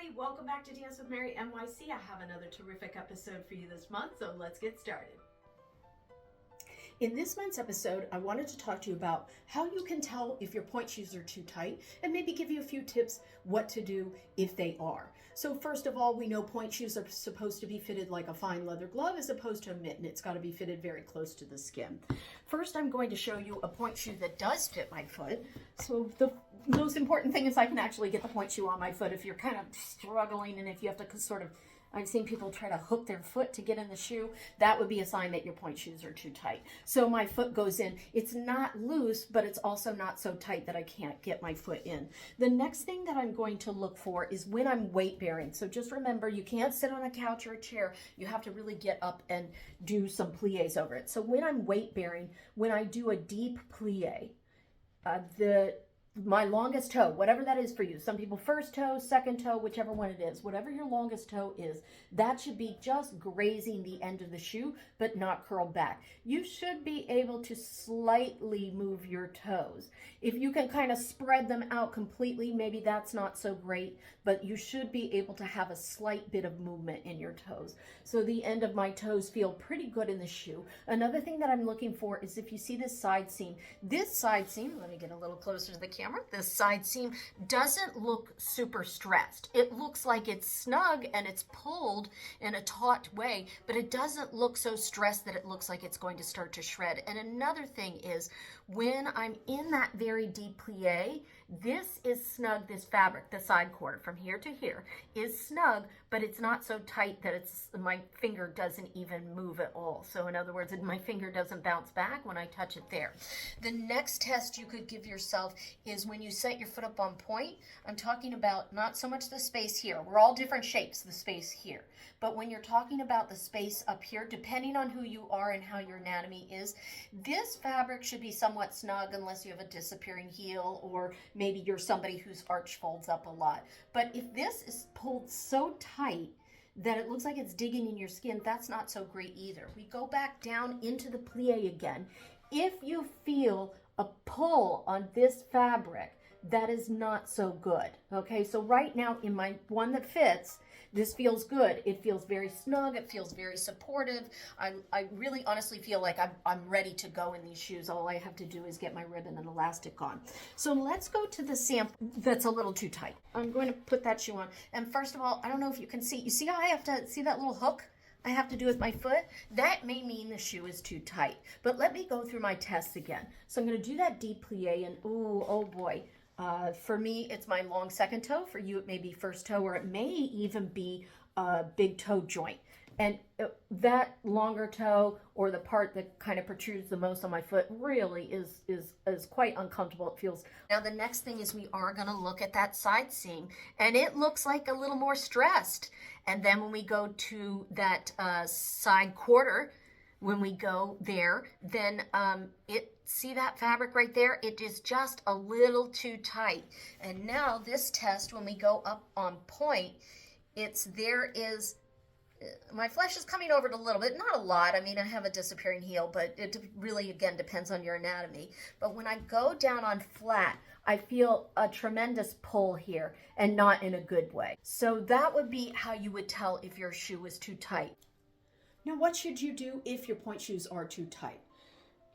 everybody, welcome back to Dance with Mary NYC. I have another terrific episode for you this month, so let's get started. In this month's episode, I wanted to talk to you about how you can tell if your pointe shoes are too tight and maybe give you a few tips what to do if they are. So first of all, we know pointe shoes are supposed to be fitted like a fine leather glove as opposed to a mitten. It's got to be fitted very close to the skin. First, I'm going to show you a pointe shoe that does fit my foot. So the most important thing is I can actually get the pointe shoe on my foot if you're kind of struggling and if you have to sort of, I've seen people try to hook their foot to get in the shoe. That would be a sign that your pointe shoes are too tight. So my foot goes in. It's not loose, but it's also not so tight that I can't get my foot in. The next thing that I'm going to look for is when I'm weight bearing. So just remember, you can't sit on a couch or a chair. You have to really get up and do some plies over it. So when I'm weight bearing, when I do a deep plie, my longest toe, whatever that is for you. Some people first toe, second toe, whichever one it is. Whatever your longest toe is, that should be just grazing the end of the shoe, but not curled back. You should be able to slightly move your toes. If you can kind of spread them out completely, maybe that's not so great, but you should be able to have a slight bit of movement in your toes. So the end of my toes feel pretty good in the shoe. Another thing that I'm looking for is if you see this side seam. This side seam, let me get a little closer to the camera. This side seam doesn't look super stressed. It looks like it's snug and it's pulled in a taut way, but it doesn't look so stressed that it looks like it's going to start to shred. And another thing is when I'm in that very deep plie, this is snug, this fabric, the side quarter from here to here is snug, but it's not so tight that my finger doesn't even move at all. So in other words, my finger doesn't bounce back when I touch it there. The next test you could give yourself is when you set your foot up on pointe. I'm talking about not so much the space here. We're all different shapes, the space here. But when you're talking about the space up here, depending on who you are and how your anatomy is, this fabric should be somewhat snug unless you have a disappearing heel or maybe you're somebody whose arch folds up a lot. But if this is pulled so tight that it looks like it's digging in your skin, that's not so great either. We go back down into the plie again. If you feel a pull on this fabric, that is not so good. Okay, so right now in my one that fits, this feels good. It feels very snug. It feels very supportive. I really honestly feel like I'm ready to go in these shoes. All I have to do is get my ribbon and elastic on. So let's go to the sample that's a little too tight. I'm going to put that shoe on. And first of all, I don't know if you can see. You see how I have to see that little hook I have to do with my foot? That may mean the shoe is too tight. But let me go through my tests again. So I'm going to do that deep plie and oh boy. For me, it's my long second toe. For you, it may be first toe, or it may even be a big toe joint. And that longer toe, or the part that kind of protrudes the most on my foot, really is quite uncomfortable. It feels. Now the next thing is we are going to look at that side seam, and it looks like a little more stressed. And then when we go to that side quarter, when we go there, then see that fabric right there? It is just a little too tight. And now this test, when we go up on pointe, my flesh is coming over it a little bit, not a lot. I mean, I have a disappearing heel, but it really, again, depends on your anatomy. But when I go down on flat, I feel a tremendous pull here, and not in a good way. So that would be how you would tell if your shoe is too tight. Now, what should you do if your pointe shoes are too tight?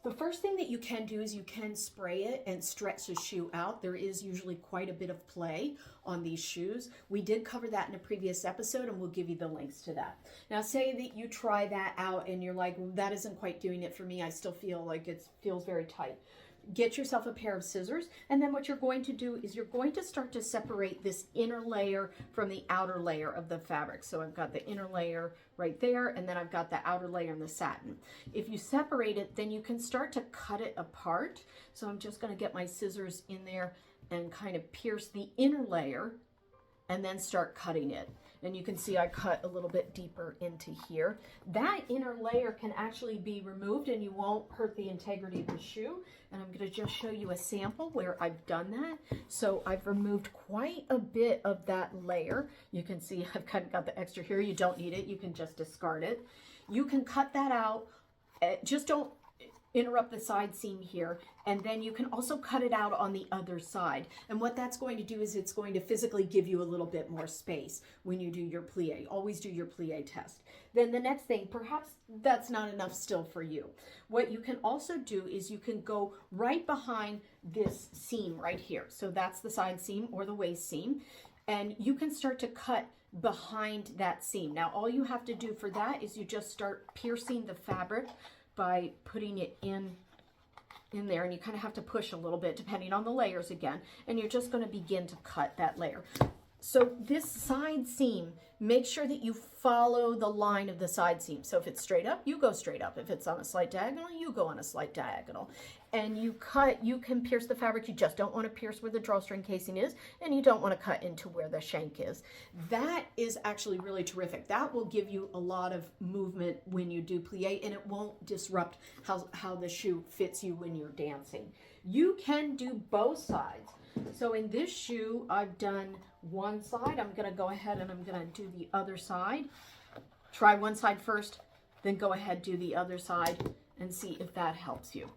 The first thing that you can do is you can spray it and stretch the shoe out. There is usually quite a bit of play on these shoes. We did cover that in a previous episode, and we'll give you the links to that. Now, say that you try that out and you're like, well, that isn't quite doing it for me. I still feel like it feels very tight. Get yourself a pair of scissors, and then what you're going to do is you're going to start to separate this inner layer from the outer layer of the fabric. So I've got the inner layer right there, and then I've got the outer layer in the satin. If you separate it, then you can start to cut it apart. So I'm just going to get my scissors in there and kind of pierce the inner layer and then start cutting it. And you can see I cut a little bit deeper into here. That inner layer can actually be removed and you won't hurt the integrity of the shoe. And I'm going to just show you a sample where I've done that. So I've removed quite a bit of that layer. You can see I've kind of got the extra here. You don't need it. You can just discard it. You can cut that out. Just don't interrupt the side seam here, and then you can also cut it out on the other side. And what that's going to do is it's going to physically give you a little bit more space when you do your plie. Always do your plie test. Then the next thing, perhaps that's not enough still for you. What you can also do is you can go right behind this seam right here. So that's the side seam or the waist seam, and you can start to cut behind that seam. Now all you have to do for that is you just start piercing the fabric by putting it in there, and you kind of have to push a little bit depending on the layers again, and you're just going to begin to cut that layer. So this side seam, make sure that you follow the line of the side seam. So if it's straight up, you go straight up. If it's on a slight diagonal, you go on a slight diagonal. And you cut, you can pierce the fabric. You just don't want to pierce where the drawstring casing is, and you don't want to cut into where the shank is. That is actually really terrific. That will give you a lot of movement when you do plie, and it won't disrupt how the shoe fits you when you're dancing. You can do both sides. So in this shoe, I've done one side. I'm going to go ahead and I'm going to do the other side. Try one side first, then go ahead, do the other side, and see if that helps you.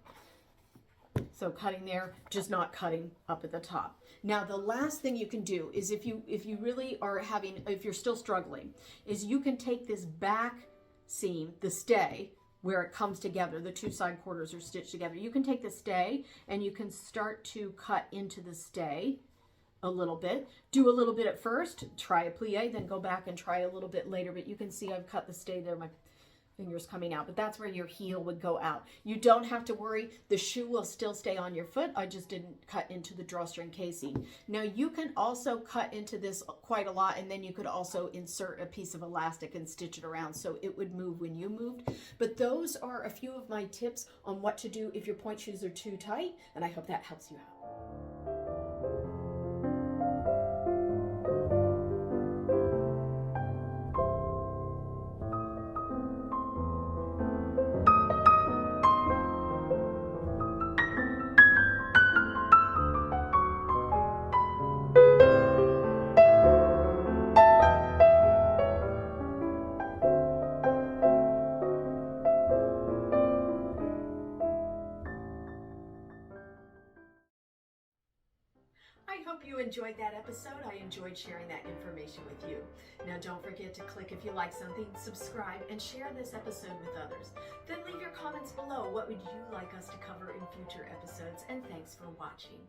So cutting there, just not cutting up at the top. Now the last thing you can do is if you really are if you're still struggling, is you can take this back seam, the stay, where it comes together, the two side quarters are stitched together. You can take the stay and you can start to cut into the stay a little bit. Do a little bit at first, try a plie, then go back and try a little bit later. But you can see I've cut the stay there, my fingers coming out, but that's where your heel would go out. You don't have to worry, the shoe will still stay on your foot. I just didn't cut into the drawstring casing. Now you can also cut into this quite a lot, and then you could also insert a piece of elastic and stitch it around so it would move when you moved. But those are a few of my tips on what to do if your pointe shoes are too tight, and I hope that helps you out. I hope you enjoyed that episode. I enjoyed sharing that information with you. Now don't forget to click if you like something, subscribe, and share this episode with others. Then leave your comments below. What would you like us to cover in future episodes? And thanks for watching.